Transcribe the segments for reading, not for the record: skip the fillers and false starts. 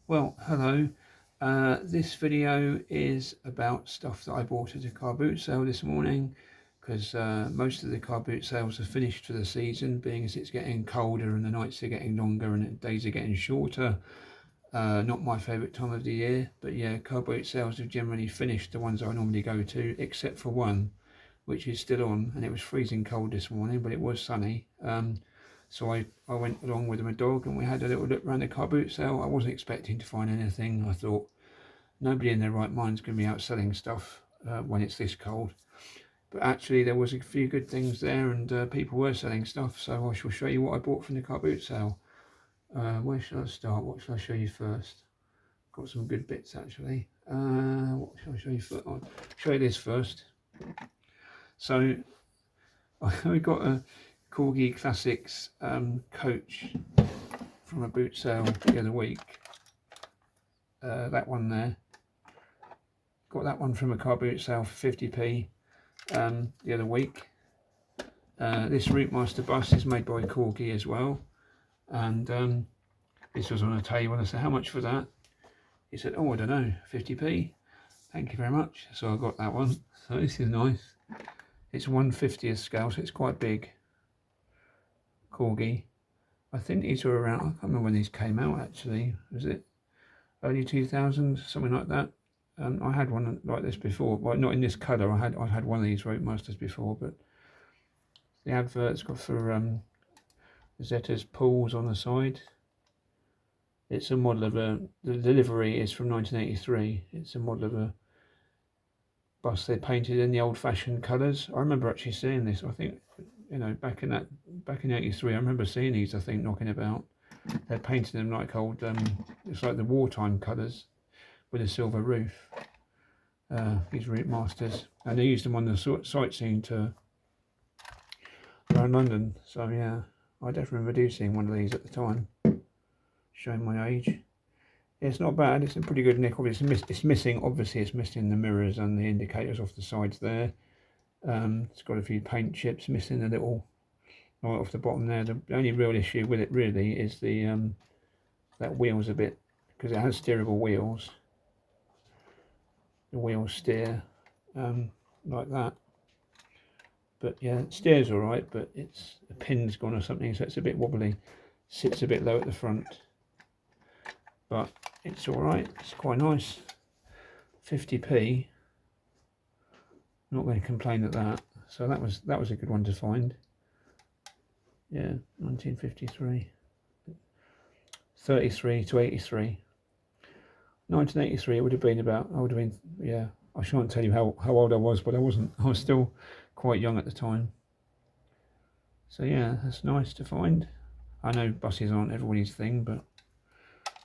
Well, hello. This video is about stuff that I bought at a car boot sale this morning, because most of the car boot sales are finished for the season, being as it's getting colder and the nights are getting longer and the days are getting shorter. Not my favourite time of the year, but yeah, car boot sales have generally finished, the ones I normally go to, except for one, which is still on, and it was freezing cold this morning, but it was sunny. So I went along with my dog and we had a little look around the car boot sale. I wasn't expecting to find anything. I thought nobody in their right mind is going to be out selling stuff when it's this cold. But actually there was a few good things there, and people were selling stuff. So I shall show you what I bought from the car boot sale. Where should I start? What shall I show you first? Got some good bits actually. What shall I show you first? I'll show you this first. So I got a Corgi Classics coach from a boot sale the other week. That one there. Got that one from a car boot sale for 50p the other week. This Routemaster bus is made by Corgi as well, and this was on a table, and I said, how much for that? He said, oh, I don't know, 50p. Thank you very much. So I got that one. So this is nice. It's 1/50th scale, so it's quite big. Corgi. I think these were around, I can't remember when these came out actually. Was it early 2000s, something like that? I had one like this before, well, not in this colour. I had one of these Roadmasters before, but the advert's got for Zetta's pools on the side. It's a model of the delivery is from 1983. It's a model of a bus they painted in the old-fashioned colours. I remember actually seeing this. I think, you know, back in 83, I remember seeing these, I think, knocking about. They're painting them like old, it's like the wartime colours with a silver roof. These Routmasters, and they used them on the sightseeing tour around London. So yeah, I definitely remember seeing one of these at the time. Showing my age. Yeah, it's not bad. It's a pretty good nick. Obviously, it's missing the mirrors and the indicators off the sides there. It's got a few paint chips, missing a little right off the bottom there. The only real issue with it really is the that wheel's a bit, because it has steerable wheels. The wheels steer like that. But yeah, it steers all right, but it's the pin's gone or something, so it's a bit wobbly. Sits a bit low at the front, but it's all right. It's quite nice. 50p. Not going to complain at that. So that was a good one to find. Yeah, 1953. 33 to 83. 1983. It would have been about. I would have been. Yeah, I shan't tell you how old I was, but I wasn't. I was still quite young at the time. So yeah, that's nice to find. I know buses aren't everybody's thing, but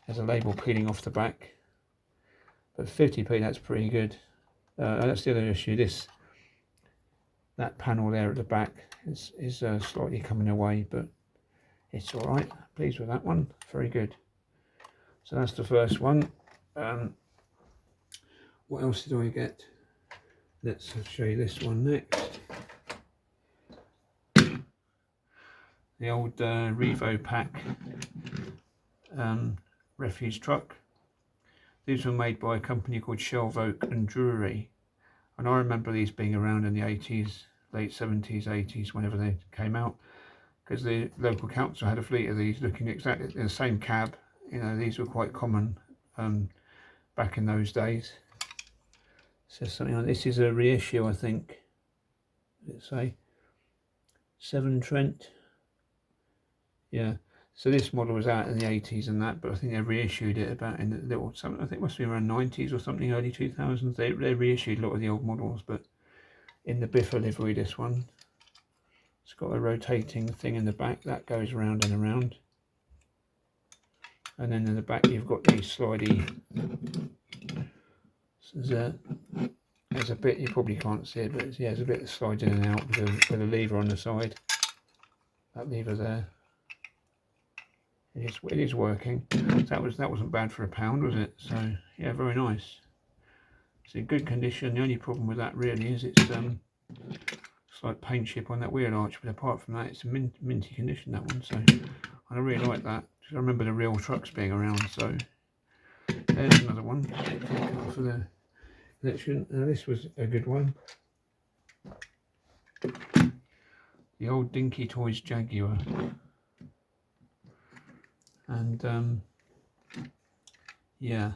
there's a label peeling off the back. But 50p, that's pretty good. That's the other issue. That panel there at the back is slightly coming away, but it's all right. Pleased with that one. Very good. So that's the first one. What else did I get? Let's show you this one next. The old Revo Pack refuse truck. These were made by a company called Shelve Oak and Drury, and I remember these being around in the 80s, late 70s, 80s, whenever they came out, because the local council had a fleet of these looking exactly in the same cab. You know, these were quite common back in those days. Says something like this is a reissue, I think. Let's say 7 Trent. Yeah, so this model was out in the 80s and that, but I think they reissued it about in the little, I think it must be around 90s or something, early 2000s. They reissued a lot of the old models, but in the Biffa livery, this one, it's got a rotating thing in the back that goes around and around. And then in the back, you've got these slidey. So there's a bit, you probably can't see it, but yeah, there's a bit that slides in and out with a lever on the side. That lever there. It is working. That wasn't bad for £1, was it? So yeah, very nice. It's in good condition. The only problem with that really is it's like paint chip on that wheel arch, but apart from that, it's a minty condition, that one. So I really like that. I remember the real trucks being around, so the collection. This was a good one. The old Dinky Toys Jaguar. And yeah,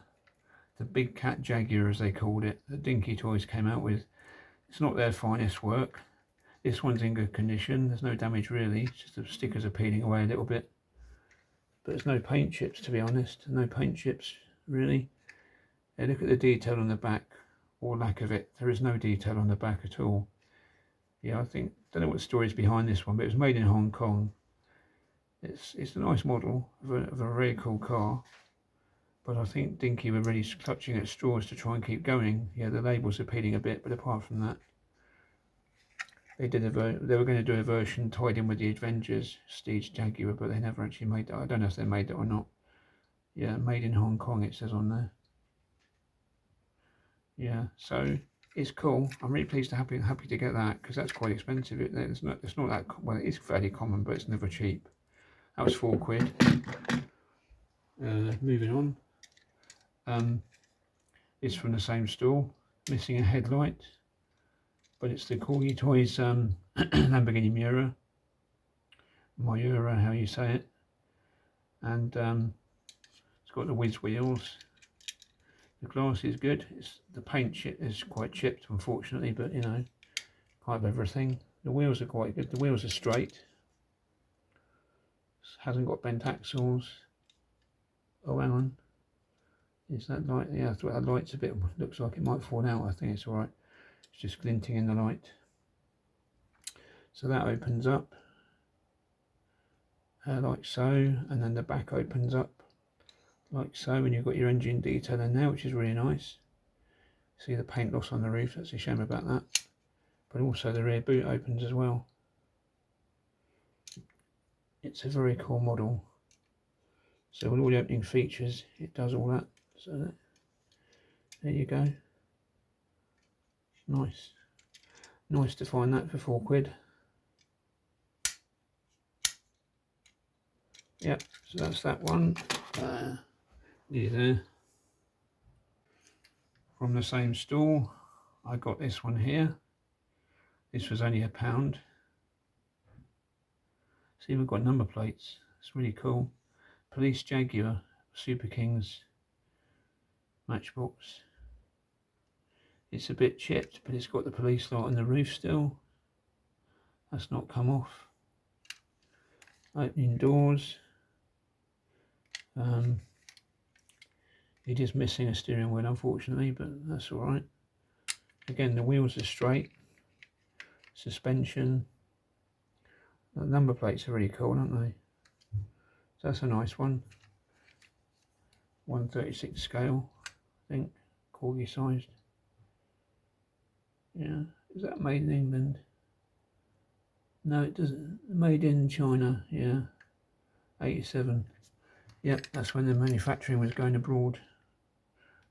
the big cat Jaguar, as they called it, that Dinky Toys came out with. It's not their finest work. This one's in good condition. There's no damage really. It's just the stickers are peeling away a little bit. But there's no paint chips, to be honest. No paint chips really. Yeah, look at the detail on the back, or lack of it. There is no detail on the back at all. Yeah, don't know what the story is behind this one, but it was made in Hong Kong. It's a nice model of a very cool car. But I think Dinky were really clutching at straws to try and keep going. Yeah, the labels are peeling a bit, but apart from that, they were going to do a version tied in with the Avengers Steeds Jaguar, but they never actually made that. I don't know if they made that or not. Yeah, made in Hong Kong it says on there. Yeah, so it's cool. I'm really pleased happy to get that, because that's quite expensive. It's not that, well, it is fairly common, but it's never cheap. That was £4. Moving on. It's from the same store. Missing a headlight, but it's the Corgi Toys Lamborghini Miura, how you say it, and it's got the whiz wheels. The glass is good. The paint is quite chipped, unfortunately, but you know, can't have everything. The wheels are quite good. The wheels are straight. Hasn't got bent axles. Oh, hang on. Is that light? Yeah, I thought that light's a bit, looks like it might fall out. I think it's alright. It's just glinting in the light. So that opens up like so, and then the back opens up like so, and you've got your engine detail in there, which is really nice. See the paint loss on the roof, that's a shame about that. But also the rear boot opens as well. It's a very cool model. So with all the opening features, it does all that. So there you go. Nice to find that for £4. Yep, so that's that one. There. From the same store, I got this one here. This was only £1. See, we've got number plates. It's really cool. Police Jaguar, Super Kings Matchbox. It's a bit chipped, but it's got the police light on the roof still. That's not come off. Opening doors. It is missing a steering wheel, unfortunately, but that's all right. Again, the wheels are straight. Suspension. The number plates are really cool, aren't they? So that's a nice one. 1/36 scale, I think. Corgi sized. Yeah. Is that made in England? No, it doesn't. Made in China. Yeah. 87. Yep, that's when the manufacturing was going abroad.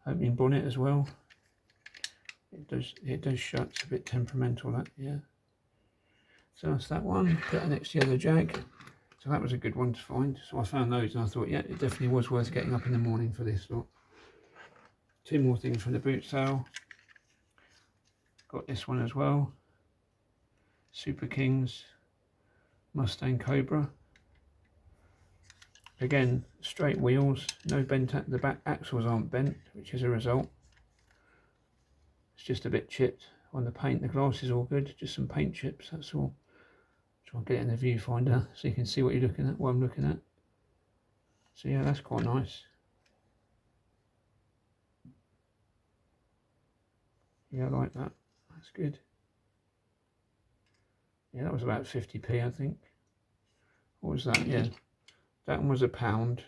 Opening bonnet as well. It does shut. It's a bit temperamental, that. Yeah. So that's that one. Put that next to the other Jag. So that was a good one to find. So I found those and I thought, yeah, it definitely was worth getting up in the morning for this lot. Two more things from the boot sale. Got this one as well. Super Kings Mustang Cobra. Again, straight wheels, no bent. The back axles aren't bent, which is a result. It's just a bit chipped on the paint. The glass is all good, just some paint chips, that's all. Try and get it in the viewfinder so you can see what you're looking at, what I'm looking at. So yeah, that's quite nice. Yeah, I like that. That's good. Yeah, that was about 50p, I think. What was that? Yeah, that one was £1.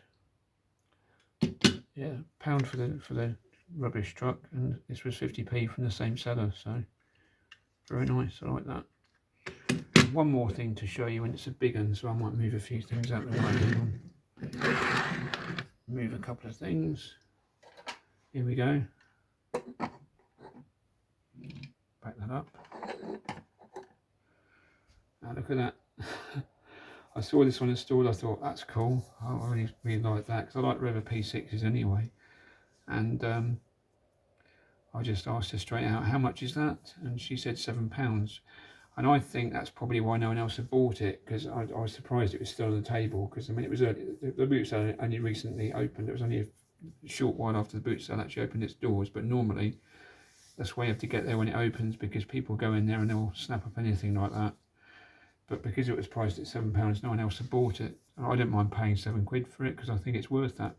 Yeah, £1 for the rubbish truck, and this was 50p from the same seller. So very nice. I like that. One more thing to show you, and it's a big one, so I might move a few things out of the way. Move a couple of things. Here we go. Back that up. Now look at that. I saw this one installed. I thought that's cool. I really like that because I like Rover P6s anyway. And I just asked her straight out, how much is that? And she said £7. And I think that's probably why no one else had bought it, because I was surprised it was still on the table, because I mean it was early, the boot sale only recently opened. It was only a short while after the boot sale actually opened its doors, but normally that's why you have to get there when it opens, because people go in there and they'll snap up anything like that. But because it was priced at £7, no one else had bought it. And I don't mind paying £7 for it, because I think it's worth that.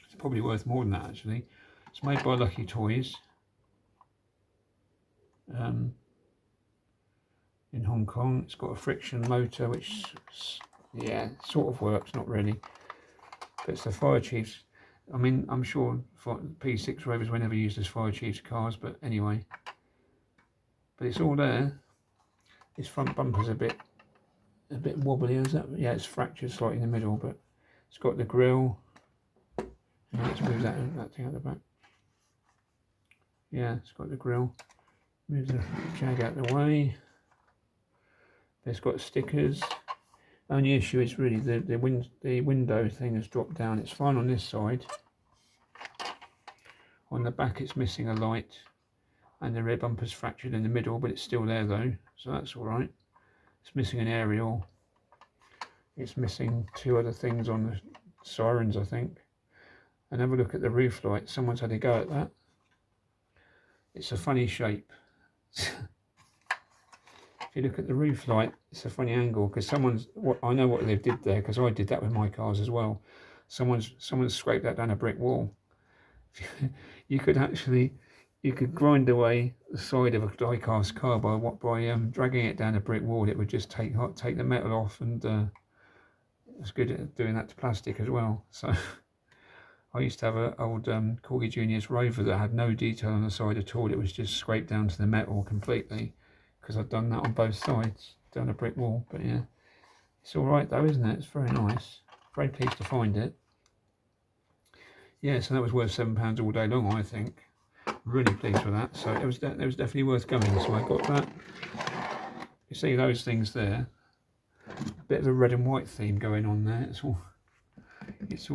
It's probably worth more than that actually. It's made by Lucky Toys. In Hong Kong. It's got a friction motor, which, yeah, sort of works, not really. But it's the fire chief's. I mean, I'm sure P6 Rovers were never used as fire chief's cars, but anyway. But it's all there. This front bumper's a bit wobbly, is that? Yeah, it's fractured slightly in the middle, but it's got the grille. Now let's move that thing out the back. Yeah, it's got the grille. Move the jag out the way. It's got stickers. Only issue is really the window thing has dropped down. It's fine on this side. On the back it's missing a light, and the rear bumper's fractured in the middle, but it's still there though, so that's all right. It's missing an aerial. It's missing 2 other things on the sirens, I think. And have a look at the roof light. Someone's had a go at that. It's a funny shape. If you look at the roof light, it's a funny angle, because I know what they did there, because I did that with my cars as well. Someone's scraped that down a brick wall. You could grind away the side of a die-cast car by dragging it down a brick wall. It would just take the metal off, and it's good at doing that to plastic as well. So I used to have an old Corgi Junior's Rover that had no detail on the side at all. It was just scraped down to the metal completely, because I've done that on both sides, down a brick wall. But yeah, it's all right though, isn't it? It's very nice. Very pleased to find it. Yeah, so that was worth £7 all day long, I think. Really pleased with that. So it was definitely worth going. So I got that. You see those things there? A bit of a red and white theme going on there. It's all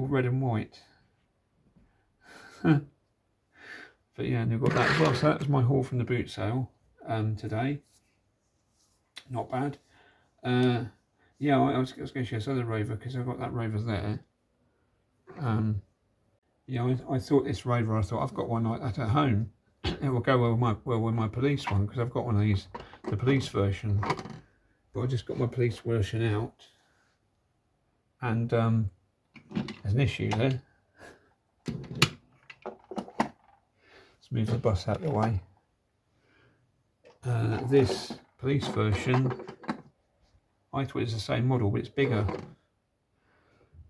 red and white. But yeah, and we've got that as well. So that was my haul from the boot sale today. Not bad. Yeah, I was going to show this other Rover, because I've got that Rover there. Yeah, I thought this Rover, I've got one like that at home. It will go well with my police one, because I've got one of these, the police version. But I just got my police version out, and there's an issue there. Let's move the bus out of the way. This police version, I thought it was the same model, but it's bigger.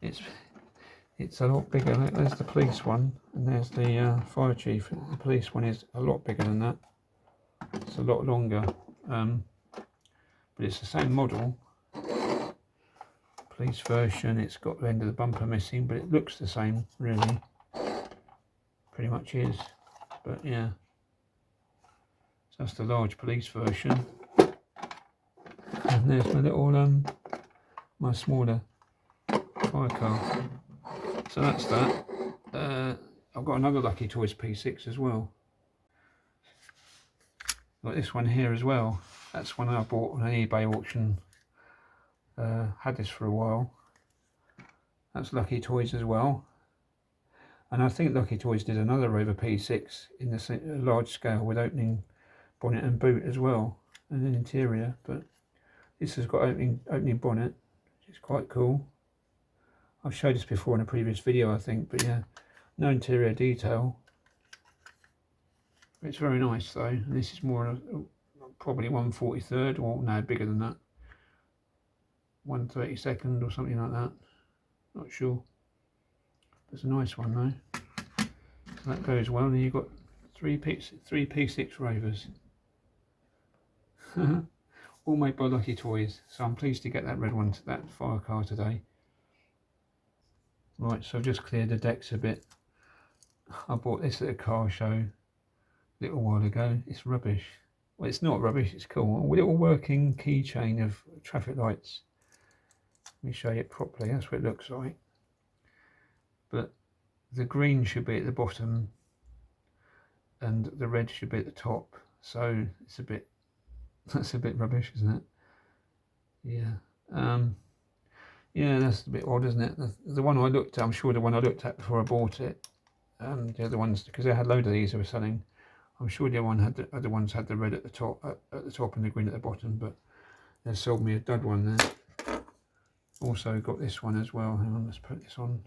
It's a lot bigger. There's the police one, and there's the fire chief. The police one is a lot bigger than that. It's a lot longer, but it's the same model. Police version. It's got the end of the bumper missing, but it looks the same, really. Pretty much is, but yeah. So that's the large police version. And there's my little my smaller fire car. So that's that. I've got another Lucky Toys P6 as well. Got this one here as well. That's one I bought on an eBay auction. Had this for a while. That's Lucky Toys as well. And I think Lucky Toys did another Rover P6 in the large scale with opening bonnet and boot as well, and an interior. But this has got opening bonnet, which is quite cool. I've showed this before in a previous video, I think, but yeah, no interior detail. It's very nice though. And this is more probably 1/43rd, or no, bigger than that, 1/32nd or something like that. Not sure. It's a nice one though. So that goes well. And you've got three P6 Rovers. All made by Lucky Toys. So I'm pleased to get that red one, that fire car today. Right, so I've just cleared the decks a bit. I bought this at a car show a little while ago. It's rubbish. Well, it's not rubbish, it's cool. A little working keychain of traffic lights. Let me show you it properly. That's what it looks like. But the green should be at the bottom, and the red should be at the top. So it's a bit, that's a bit rubbish, isn't it? Yeah. Yeah, that's a bit odd, isn't it? The one I looked at, I'm sure the one I looked at before I bought it, the other ones, because they had a load of these they were selling, I'm sure the other ones had the red at the top, and the green at the bottom, but they sold me a dud one there. Also got this one as well. Hang on, let's put this on.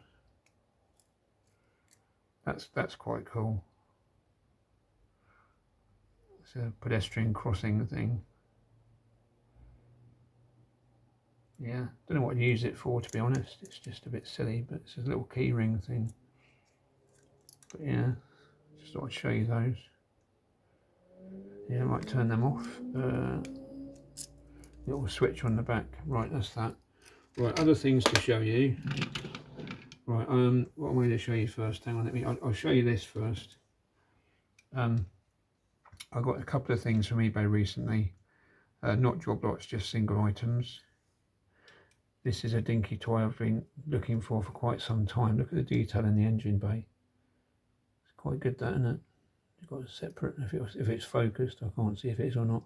That's quite cool. It's a pedestrian crossing thing. Yeah, don't know what to use it for, to be honest. It's just a bit silly, but it's a little key ring thing. But yeah, just thought I'd show you those. Yeah, I might turn them off. Little switch on the back. Right, that's that. Right, other things to show you. Right, what am I going to show you first? Hang on, I'll show you this first. I got a couple of things from eBay recently. Not job lots, just single items. This is a Dinky toy I've been looking for quite some time. Look at the detail in the engine bay. It's quite good, that, isn't it? You've got a separate, if it's focused, I can't see if it is or not.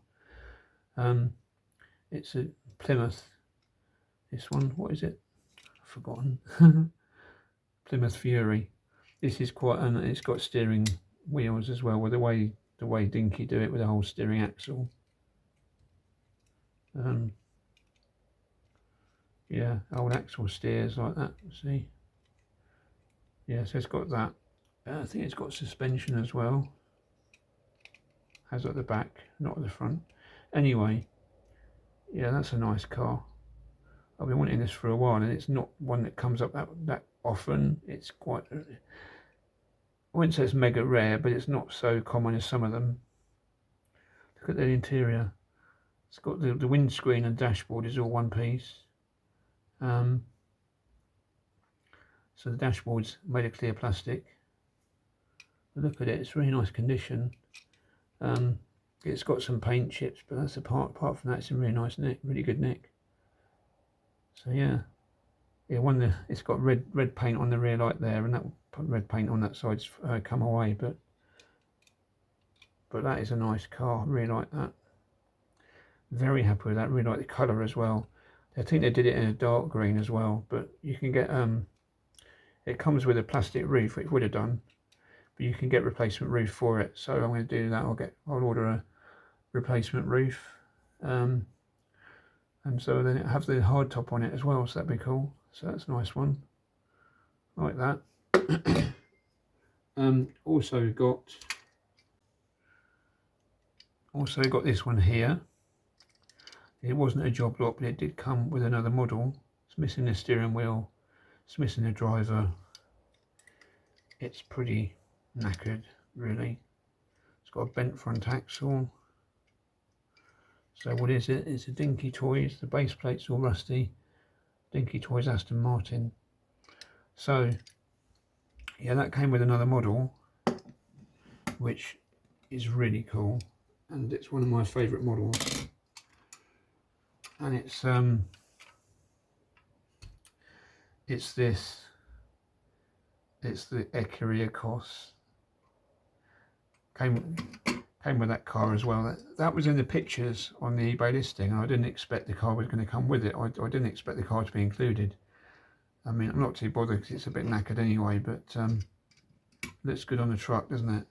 It's a Plymouth. This one, what is it? I've forgotten. Plymouth Fury. This is quite, and it's got steering wheels as well, with the way Dinky do it with the whole steering axle. Yeah, old axle steers like that. See. Yeah, so it's got that. I think it's got suspension as well. Has at the back, not at the front. Anyway, yeah, that's a nice car. I've been wanting this for a while, and it's not one that comes up that often. It's quite, I wouldn't say it's mega rare, but it's not so common as some of them. Look at the interior. It's got the windscreen and dashboard is all one piece. So the dashboard's made of clear plastic. But look at it, it's really nice condition. It's got some paint chips, but that's apart from that, it's a really nice nick, really good nick. So yeah, it's got red paint on the rear light there, and that red paint on that side's come away. But that is a nice car. Really like that. Very happy with that. Really like the colour as well. I think they did it in a dark green as well. But you can get it comes with a plastic roof, which would have done, but you can get replacement roof for it. So I'm going to do that. I'll order a replacement roof. And so then it has the hard top on it as well, so that'd be cool. So that's a nice one. I like that. Also got this one here. It wasn't a job lot, but it did come with another model. It's missing the steering wheel. It's missing the driver. It's pretty knackered, really. It's got a bent front axle. So what is it? It's a Dinky Toys. The base plate's all rusty. Dinky Toys Aston Martin. So yeah, that came with another model, which is really cool, and it's one of my favourite models. And it's the Ecurie Ecosse. Came with that car as well. That was in the pictures on the eBay listing. I didn't expect the car was going to come with it. I didn't expect the car to be included. I mean, I'm not too bothered because it's a bit knackered anyway, but looks good on the truck, doesn't it?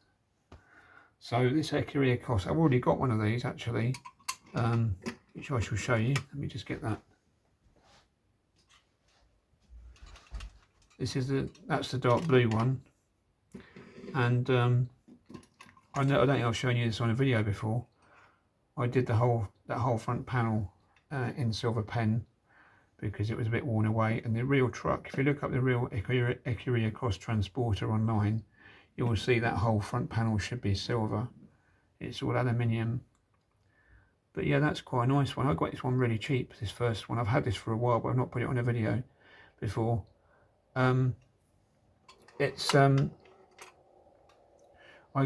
So this Ecurie Ecosse, I've already got one of these actually, which I shall show you. Let me just get that. That's the dark blue one, and I don't think I've shown you this on a video before. I did that whole front panel in silver pen because it was a bit worn away. And the real truck, if you look up the real Ecurie Ecosse Transporter online, you will see that whole front panel should be silver. It's all aluminium. But yeah, that's quite a nice one. I got this one really cheap, this first one. I've had this for a while, but I've not put it on a video before. I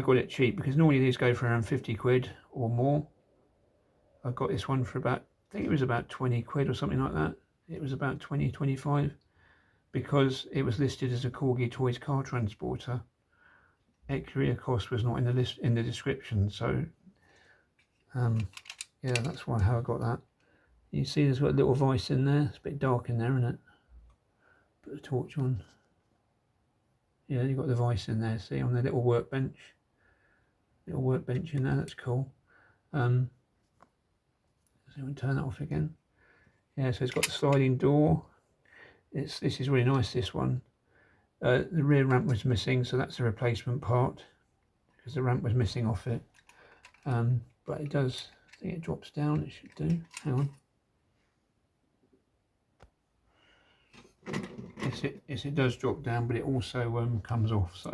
got it cheap because normally these go for around 50 quid or more. I got this one for about, I think it was about 20 quid or something like that. It was about 20, 25 because it was listed as a Corgi Toys car transporter. Ecurie Ecosse was not in the list in the description, so yeah, that's how I got that. You see there's got a little vice in there. It's a bit dark in there, isn't it? Put the torch on. Yeah, you've got the vice in there, see, on the little workbench. Little workbench in there, that's cool. So we'll turn that off again. Yeah, so it's got the sliding door. This is really nice, this one. The rear ramp was missing, so that's a replacement part because the ramp was missing off it. But it does, I think it drops down, it should do. Hang on. Yes, it does drop down, but it also comes off, so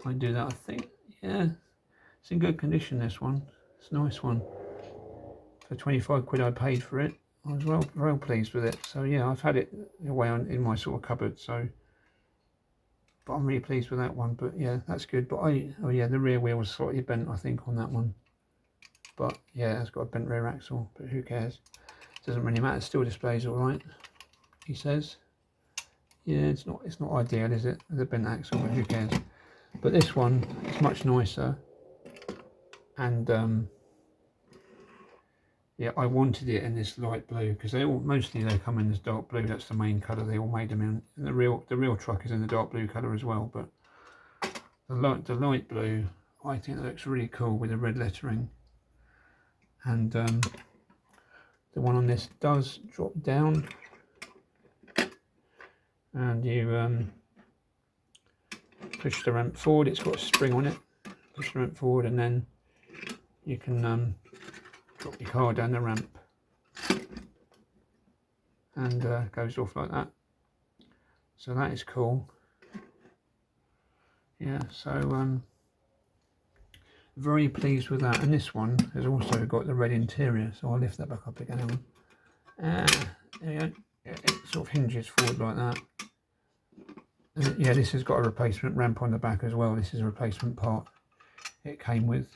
I do that, I think. Yeah, it's in good condition, this one. It's a nice one. For 25 quid I paid for it. I was well pleased with it. So yeah, I've had it away in my sort of cupboard, so but I'm really pleased with that one. But yeah, that's good. But oh yeah, the rear wheel was slightly bent, I think, on that one. But yeah, it's got a bent rear axle, but who cares? Doesn't really matter, it still displays all right, he says. Yeah, it's not ideal, is it? The bent axle, but who cares? But this one is much nicer, and yeah, I wanted it in this light blue because mostly they come in this dark blue. That's the main colour they all made them in. And the real truck is in the dark blue colour as well. But the light blue, I think that looks really cool with the red lettering. And the one on this does drop down, and you push the ramp forward. It's got a spring on it. Push the ramp forward, and then you can drop your car down the ramp, and goes off like that. So that is cool. Yeah, so very pleased with that. And this one has also got the red interior, so I'll lift that back up again. There you go. It sort of hinges forward like that. And yeah, this has got a replacement ramp on the back as well. This is a replacement part it came with.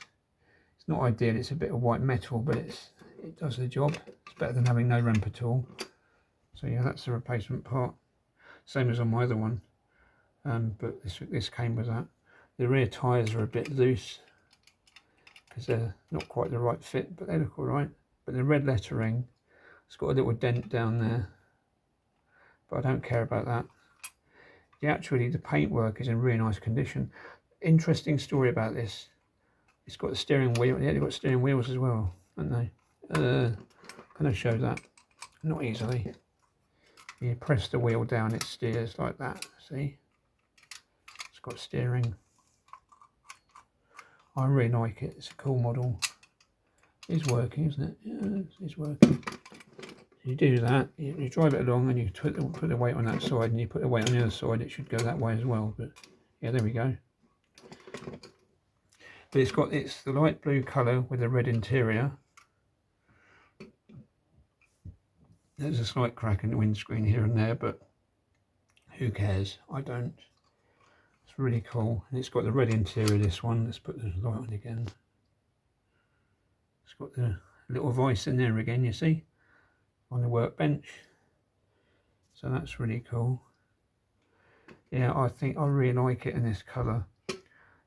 It's not ideal, it's a bit of white metal, but it does the job. It's better than having no ramp at all. So yeah, that's the replacement part. Same as on my other one. But this came with that. The rear tyres are a bit loose because they're not quite the right fit, but they look alright. But the red lettering, it's got a little dent down there, but I don't care about that. Actually, the paintwork is in really nice condition. Interesting story about this. It's got the steering wheel. Yeah, they've got steering wheels as well, haven't they? Can I show that? Not easily. You press the wheel down, it steers like that. See? It's got steering. I really like it. It's a cool model. It's working, isn't it? Yeah, it's working. You do that, you drive it along, and you put the weight on that side, and you put the weight on the other side. It should go that way as well. But yeah, there we go. But it's the light blue colour with the red interior. There's a slight crack in the windscreen here and there, but who cares? I don't. It's really cool. And it's got the red interior, this one. Let's put the light on again. It's got the little vice in there again, you see, on the workbench. So that's really cool. Yeah, I think I really like it in this colour.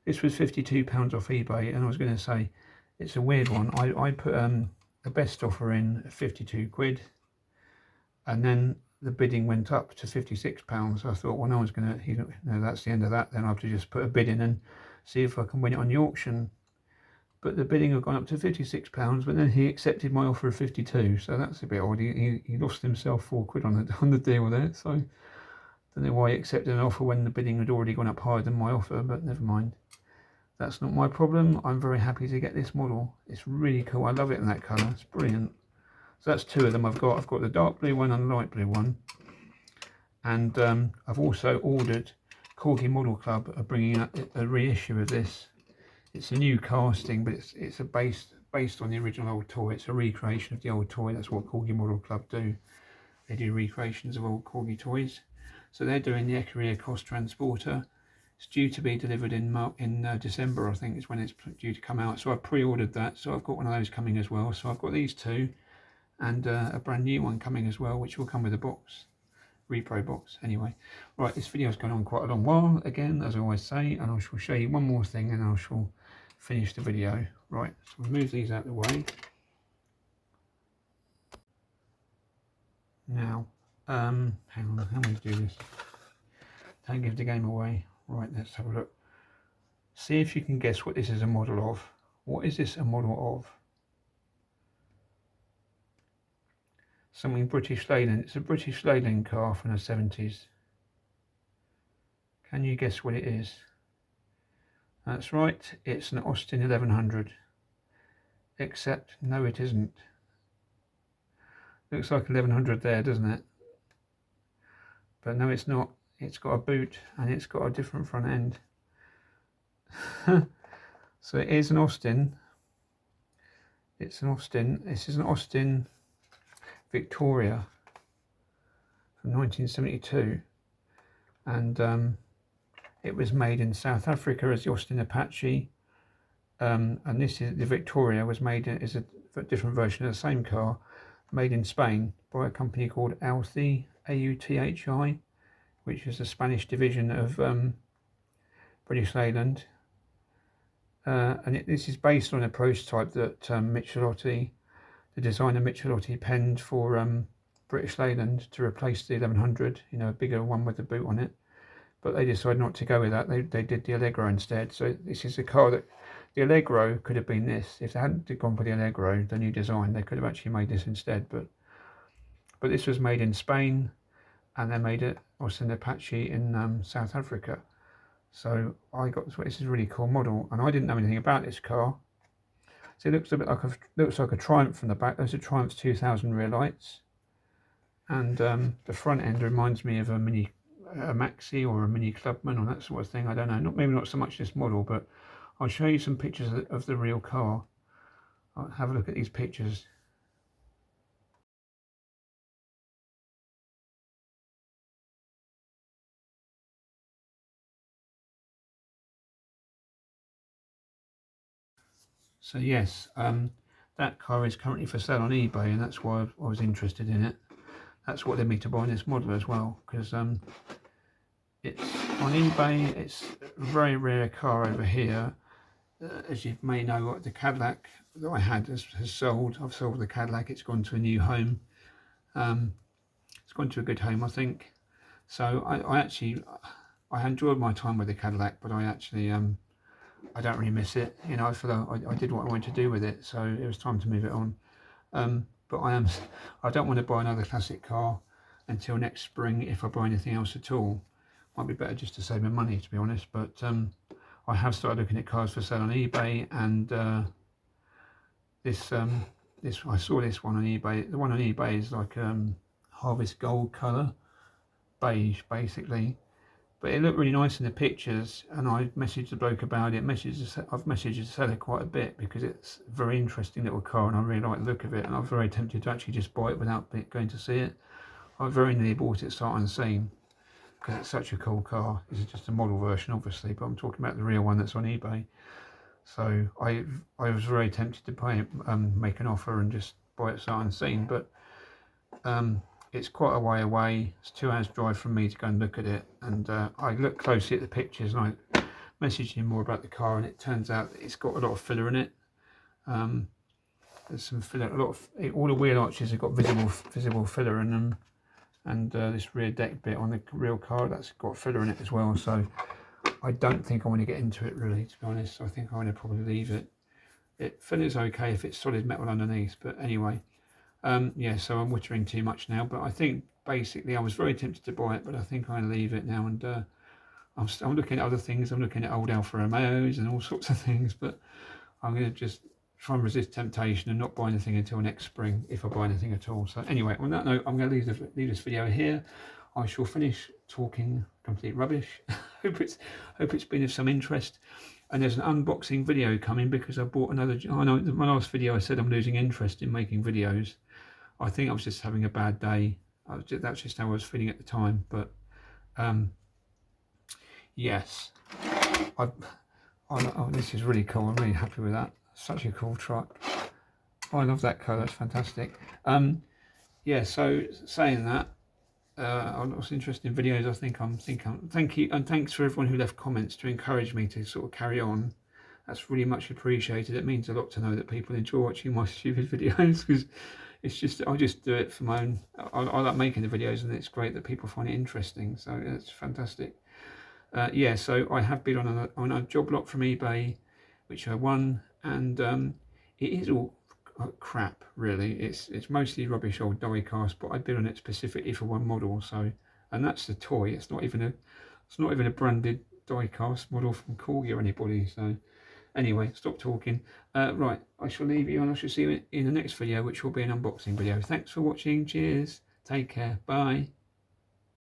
This was £52 off eBay, and I was going to say it's a weird one. I put the best offer in at 52 quid, and then the bidding went up to £56. I thought, well, no one's going to, no, that's the end of that. Then I have to just put a bid in and see if I can win it on the auction. But the bidding had gone up to £56, but then he accepted my offer of 52, so that's a bit odd. He lost himself 4 quid on the deal there. So I don't know why he accepted an offer when the bidding had already gone up higher than my offer, but never mind. That's not my problem. I'm very happy to get this model. It's really cool. I love it in that colour. It's brilliant. So that's two of them I've got. I've got the dark blue one and the light blue one. And I've also ordered Corgi Model Club are bringing out a reissue of this. It's a new casting, but it's based on the original old toy. It's a recreation of the old toy. That's what Corgi Model Club do. They do recreations of old Corgi toys. So they're doing the Ecurie Ecosse transporter. It's due to be delivered in December, I think, is when it's due to come out. So I pre-ordered that. So I've got one of those coming as well. So I've got these two, and a brand new one coming as well, which will come with a box, repro box. Anyway, right, this video's gone on quite a long while again, as I always say, and I shall show you one more thing and I shall finish the video. Right, so we'll move these out of the way. Now, hang on, how am I going to do this? Don't give the game away. Right, let's have a look. See if you can guess what this is a model of. What is this a model of? Something British Leyland. It's a British Leyland car from the 70s. Can you guess what it is? That's right, it's an Austin 1100. Except, no it isn't. Looks like 1100 there, doesn't it? But no, it's not. It's got a boot and it's got a different front end. So it is an Austin. It's an Austin. This is an Austin Victoria from 1972. And it was made in South Africa as the Austin Apache. And this is the Victoria was made is a different version of the same car, made in Spain by a company called Authi, A-U-T-H-I, which is a Spanish division of British Leyland. And this is based on a prototype that Michelotti, the designer Michelotti, penned for British Leyland to replace the 1100, you know, a bigger one with the boot on it. But they decided not to go with that. They did the Allegro instead. So this is a car that the Allegro could have been this. If they hadn't gone for the Allegro, the new design, they could have actually made this instead. But this was made in Spain, and they made it also in Apache in South Africa. So I got this is a really cool model, and I didn't know anything about this car. So it looks a bit like a Triumph from the back. Those are Triumph 2000 rear lights, and the front end reminds me of a Maxi or a Mini Clubman or that sort of thing. I don't know. Maybe not so much this model, but I'll show you some pictures of the real car. I'll have a look at these pictures. So yes, that car is currently for sale on eBay, and that's why I was interested in it. That's what led me to buying this model as well, because it's on eBay. It's a very rare car over here. As you may know, the Cadillac that I had has sold. I've sold the Cadillac. It's gone to a new home. It's gone to a good home, I think. So I enjoyed my time with the Cadillac, but I actually I don't really miss it. You know, I feel I did what I wanted to do with it, so it was time to move it on. But I don't want to buy another classic car until next spring if I buy anything else at all. Might be better just to save my money, to be honest. But I have started looking at cars for sale on eBay, and I saw this one on eBay. The one on eBay is like harvest gold colour, beige basically. But it looked really nice in the pictures, and I messaged the bloke about it. I've messaged the seller quite a bit because it's a very interesting little car, and I really like the look of it. And I'm very tempted to actually just buy it without going to see it. I very nearly bought it sight unseen because it's such a cool car. This is just a model version, obviously, but I'm talking about the real one that's on eBay. So I was very tempted to buy it, make an offer, and just buy it sight unseen. But it's quite a way away. It's 2 hours drive from me to go and look at it, and I looked closely at the pictures and I messaged him more about the car, and it turns out that it's got a lot of filler in it. There's some filler, all the wheel arches have got visible filler in them, and this rear deck bit on the real car, that's got filler in it as well. So I don't think I want to get into it really, to be honest. I think I want to probably leave it. Filler's okay if it's solid metal underneath, but anyway. Yeah, so I'm wittering too much now, but I think basically I was very tempted to buy it, but I think I'm going to leave it now, and I'm looking at other things. I'm looking at old Alfa Romeos and all sorts of things, but I'm going to just try and resist temptation and not buy anything until next spring, if I buy anything at all. So anyway, on that note, I'm going to leave this video here. I shall finish talking complete rubbish. hope it's been of some interest. And there's an unboxing video coming because I bought another. I know in my last video I said I'm losing interest in making videos. I think I was just having a bad day. That's just how I was feeling at the time. But yes, oh, this is really cool. I'm really happy with that. Such a cool truck. Oh, I love that colour. It's fantastic. Yeah. So saying that, lots of interesting videos. Thank you, and thanks for everyone who left comments to encourage me to sort of carry on. That's really much appreciated. It means a lot to know that people enjoy watching my stupid videos, because it's just, I just do it for my own. I like making the videos, and it's great that people find it interesting. So it's fantastic. Yeah, so I have been on a job lot from eBay, which I won, and it is all crap, really. It's mostly rubbish old diecast, but I bid on it specifically for one model. So, and that's the toy. It's not even a branded diecast model from Corgi or anybody. So, anyway, stop talking. Right, I shall leave you, and I shall see you in the next video, which will be an unboxing video. Thanks for watching. Cheers. Take care. Bye.